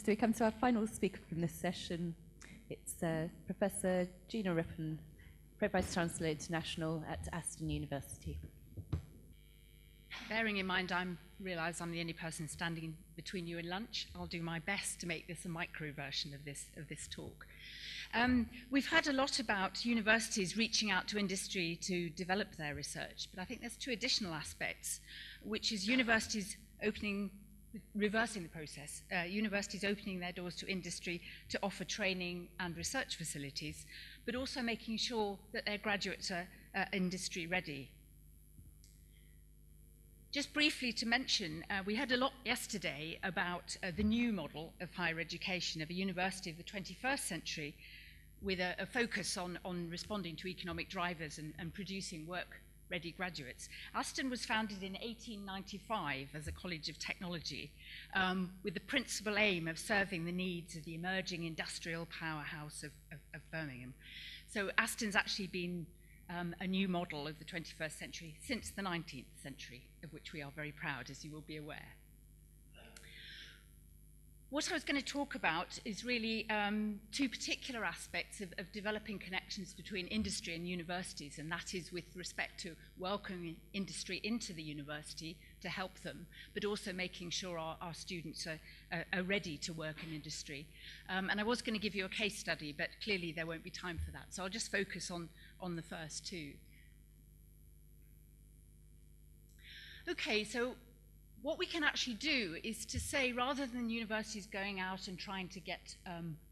So we come to our final speaker from this session. It's Professor Gina Rippon, Pro-Vice-Chancellor International at Aston University. Bearing in mind I realise I'm the only person standing between you and lunch, I'll do my best to make this a micro version of this talk. We've heard a lot about universities reaching out to industry to develop their research, but I think there's two additional aspects, which is universities reversing the process, universities opening their doors to industry to offer training and research facilities, but also making sure that their graduates are industry ready. Just briefly to mention, we heard a lot yesterday about the new model of higher education, of a university of the 21st century, with a focus on responding to economic drivers and producing work-ready graduates. Aston was founded in 1895 as a college of technology, with the principal aim of serving the needs of the emerging industrial powerhouse of Birmingham. So Aston's actually been a new model of the 21st century since the 19th century, of which we are very proud, as you will be aware. What I was going to talk about is really two particular aspects of developing connections between industry and universities, and that is with respect to welcoming industry into the university to help them, but also making sure our students are ready to work in industry. And I was going to give you a case study, but clearly there won't be time for that, so I'll just focus on the first two. Okay, so what we can actually do is to say, rather than universities going out and trying to get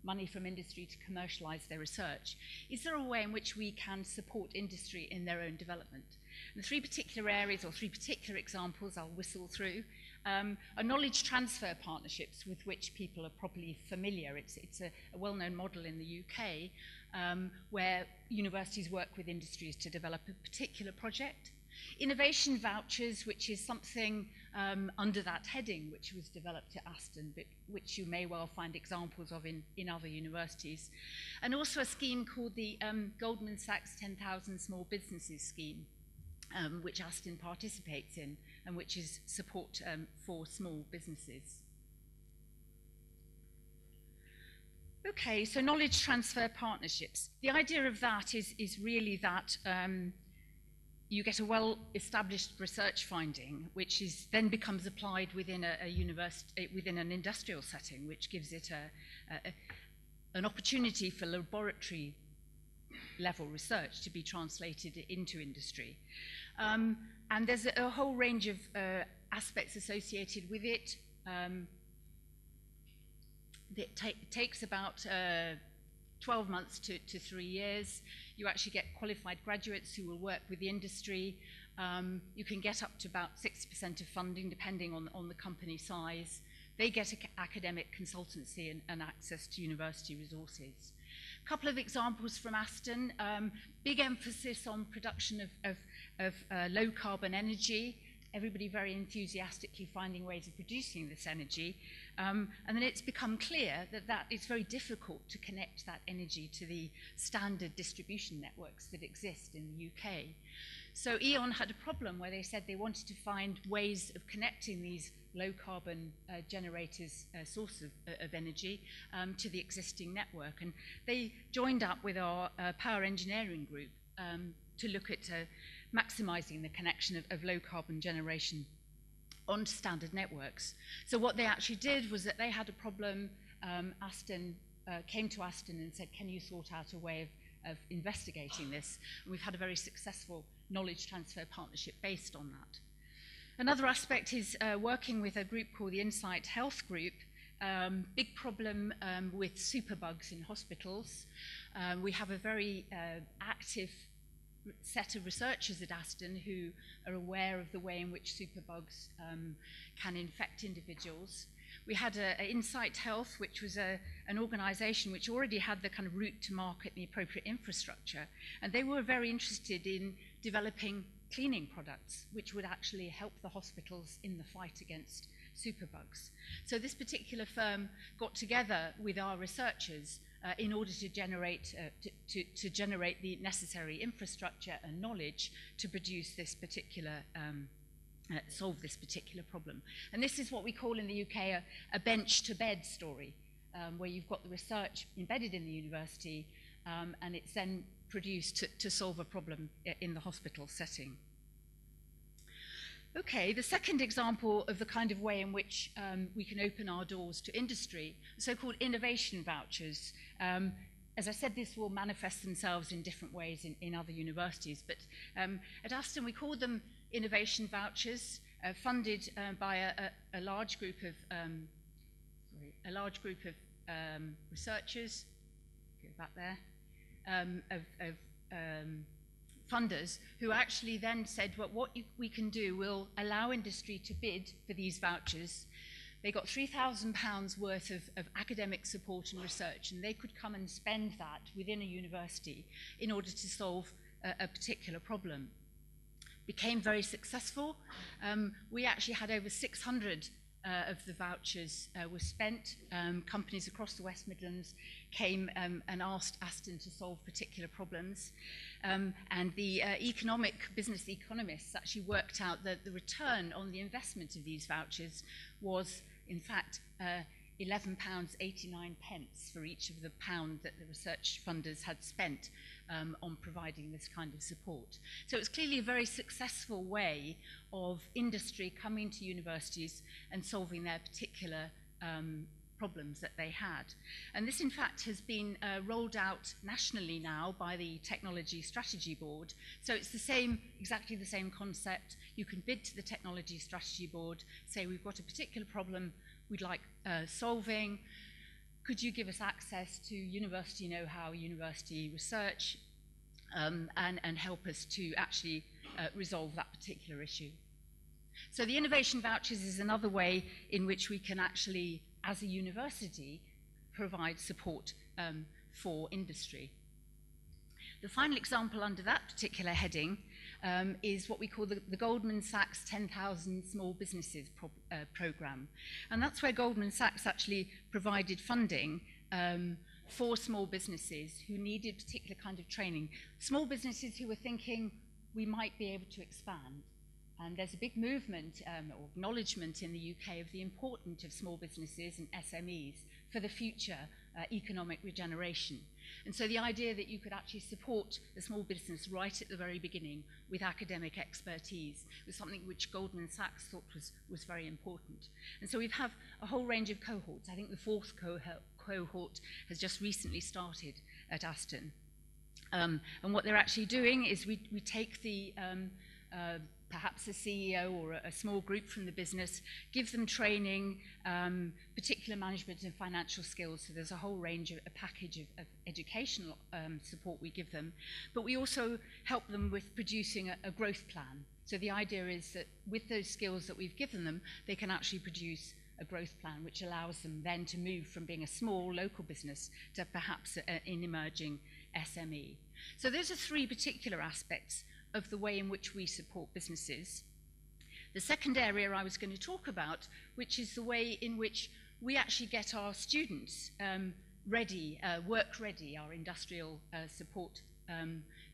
money from industry to commercialize their research, is there a way in which we can support industry in their own development? And the three particular areas, or three particular examples I'll whistle through, are knowledge transfer partnerships with which people are probably familiar. It's a well-known model in the UK where universities work with industries to develop a particular project. Innovation vouchers, which is something under that heading which was developed at Aston, but which you may well find examples of in other universities. And also a scheme called the Goldman Sachs 10,000 Small Businesses Scheme, which Aston participates in, and which is support for small businesses. Okay, so knowledge transfer partnerships. The idea of that is really that you get a well-established research finding, which then becomes applied within a university, within an industrial setting, which gives it an opportunity for laboratory-level research to be translated into industry. And there's a whole range of aspects associated with it. It takes about 12 months to 3 years. You actually get qualified graduates who will work with the industry. You can get up to about 60% of funding, depending on the company size. They get academic consultancy and access to university resources. A couple of examples from Aston. Big emphasis on production of low-carbon energy. Everybody very enthusiastically finding ways of producing this energy. And then it's become clear that it's very difficult to connect that energy to the standard distribution networks that exist in the UK. So E.ON had a problem where they said they wanted to find ways of connecting these low-carbon generators, source of energy, to the existing network. And they joined up with our power engineering group to look at maximising the connection of low-carbon generation onto standard networks. So what they actually did was that they had a problem. Aston came to Aston and said, can you sort out a way of investigating this? And we've had a very successful knowledge transfer partnership based on that. Another aspect is working with a group called the Insight Health Group. Big problem with superbugs in hospitals. We have a very active set of researchers at Aston who are aware of the way in which superbugs can infect individuals. We had Insight Health, which was an organisation which already had the kind of route to market and the appropriate infrastructure, and they were very interested in developing cleaning products which would actually help the hospitals in the fight against superbugs. So this particular firm got together with our researchers in order to generate the necessary infrastructure and knowledge to produce this particular solve this particular problem. And this is what we call in the UK a bench-to-bed story, where you've got the research embedded in the university, and it's then produced to solve a problem in the hospital setting. Okay, the second example of the kind of way in which we can open our doors to industry, so-called innovation vouchers. As I said, this will manifest themselves in different ways in other universities, but at Aston we call them innovation vouchers, funded by a large group of researchers. Go back there. Of funders who actually then said, well, what we can do will allow industry to bid for these vouchers. They got £3,000 worth of academic support and research, and they could come and spend that within a university in order to solve a particular problem. Became very successful. We actually had over 600 of the vouchers were spent. Companies across the West Midlands came and asked Aston to solve particular problems. And the business economists actually worked out that the return on the investment of these vouchers was, in fact, £11.89 for each of the pound that the research funders had spent on providing this kind of support. So it's clearly a very successful way of industry coming to universities and solving their particular problems that they had. And this, in fact, has been rolled out nationally now by the Technology Strategy Board. So it's exactly the same concept. You can bid to the Technology Strategy Board, say we've got a particular problem we'd like solving. Could you give us access to university know-how, university research, and help us to actually resolve that particular issue? So the innovation vouchers is another way in which we can actually, as a university, provide support for industry. The final example under that particular heading is what we call the Goldman Sachs 10,000 Small Businesses program. And that's where Goldman Sachs actually provided funding for small businesses who needed particular kind of training. Small businesses who were thinking, we might be able to expand. And there's a big movement or acknowledgement in the UK of the importance of small businesses and SMEs for the future economic regeneration. And so the idea that you could actually support a small business right at the very beginning with academic expertise was something which Goldman Sachs thought was very important. And so we have a whole range of cohorts. I think the fourth cohort has just recently started at Aston. And what they're actually doing is we take the perhaps a CEO or a small group from the business, give them training, particular management and financial skills. So there's a whole range of a package of educational support we give them. But we also help them with producing a growth plan. So the idea is that with those skills that we've given them, they can actually produce a growth plan which allows them then to move from being a small local business to perhaps an emerging SME. So those are three particular aspects of the way in which we support businesses. The second area I was going to talk about, which is the way in which we actually get our students ready, work ready, our industrial support,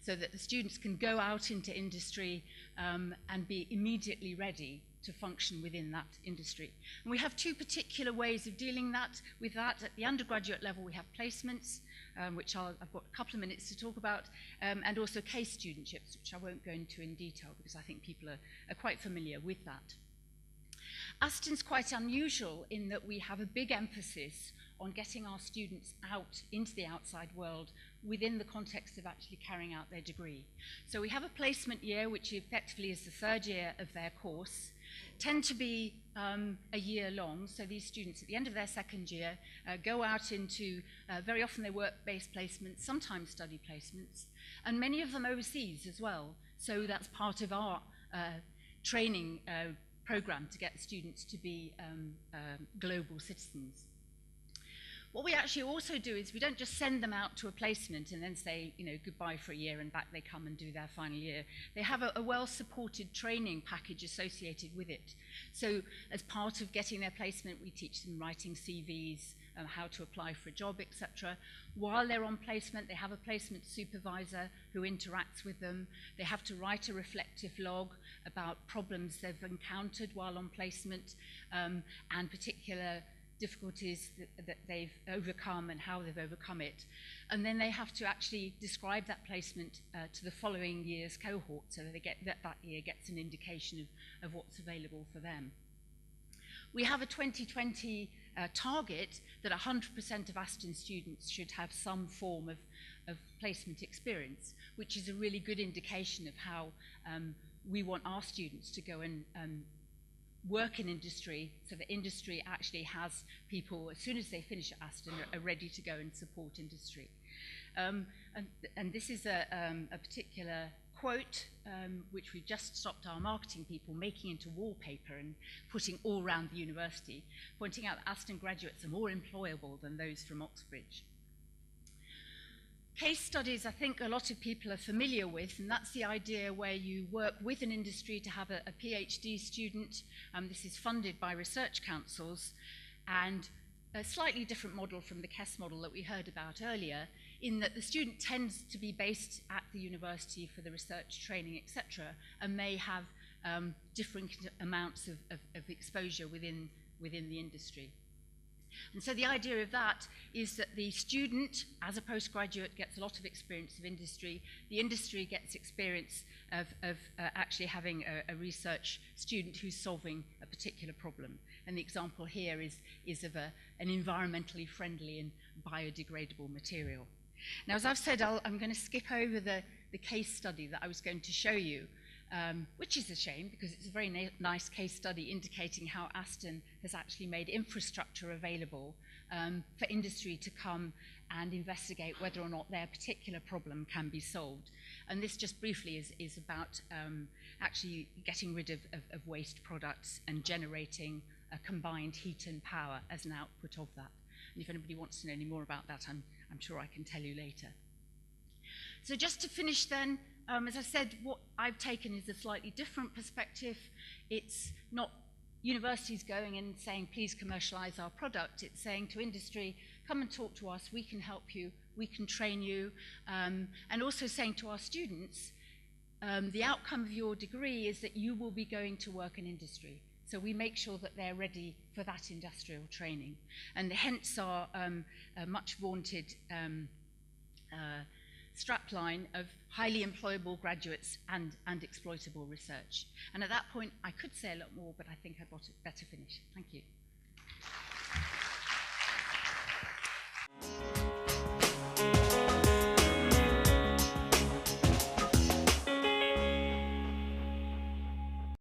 so that the students can go out into industry and be immediately ready to function within that industry. And we have two particular ways of dealing with that. At the undergraduate level, we have placements, which I've got a couple of minutes to talk about, and also case studentships, which I won't go into in detail because I think people are quite familiar with that. Aston's quite unusual in that we have a big emphasis on getting our students out into the outside world within the context of actually carrying out their degree. So we have a placement year, which effectively is the third year of their course, tend to be a year long. So these students at the end of their second year go out into, very often they work-based placements, sometimes study placements, and many of them overseas as well. So that's part of our training program to get the students to be global citizens. What we actually also do is we don't just send them out to a placement and then say, goodbye for a year and back they come and do their final year. They have a well-supported training package associated with it. So as part of getting their placement, we teach them writing CVs, how to apply for a job, etc. While they're on placement, they have a placement supervisor who interacts with them. They have to write a reflective log about problems they've encountered while on placement, and particular difficulties that they've overcome and how they've overcome it. And then they have to actually describe that placement to the following year's cohort, so that they get that year gets an indication of what's available for them. We have a 2020 target that 100% of Aston students should have some form of placement experience, which is a really good indication of how we want our students to go and work in industry, so that industry actually has people, as soon as they finish at Aston, are ready to go and support industry. And this is a particular quote which we've just stopped our marketing people making into wallpaper and putting all around the university, pointing out that Aston graduates are more employable than those from Oxbridge. Case studies, I think a lot of people are familiar with, and that's the idea where you work with an industry to have a PhD student. This is funded by research councils, and a slightly different model from the KES model that we heard about earlier, in that the student tends to be based at the university for the research training, etc., and may have different amounts of exposure within the industry. And so the idea of that is that the student, as a postgraduate, gets a lot of experience of industry. The industry gets experience of actually having a research student who's solving a particular problem. And the example here is of an environmentally friendly and biodegradable material. Now, as I've said, I'm going to skip over the case study that I was going to show you, which is a shame, because it's a very nice case study indicating how Aston has actually made infrastructure available for industry to come and investigate whether or not their particular problem can be solved. And this, just briefly, is about actually getting rid of waste products and generating a combined heat and power as an output of that. And if anybody wants to know any more about that, I'm sure I can tell you later. So just to finish then, as I said, what I've taken is a slightly different perspective. It's not universities going and saying, please commercialize our product. It's saying to industry, come and talk to us, we can help you, we can train you. And also saying to our students, the outcome of your degree is that you will be going to work in industry. So we make sure that they're ready for that industrial training. And hence our much vaunted strapline of highly employable graduates and exploitable research. And at that point, I could say a lot more, but I think I'd better finish. Thank you.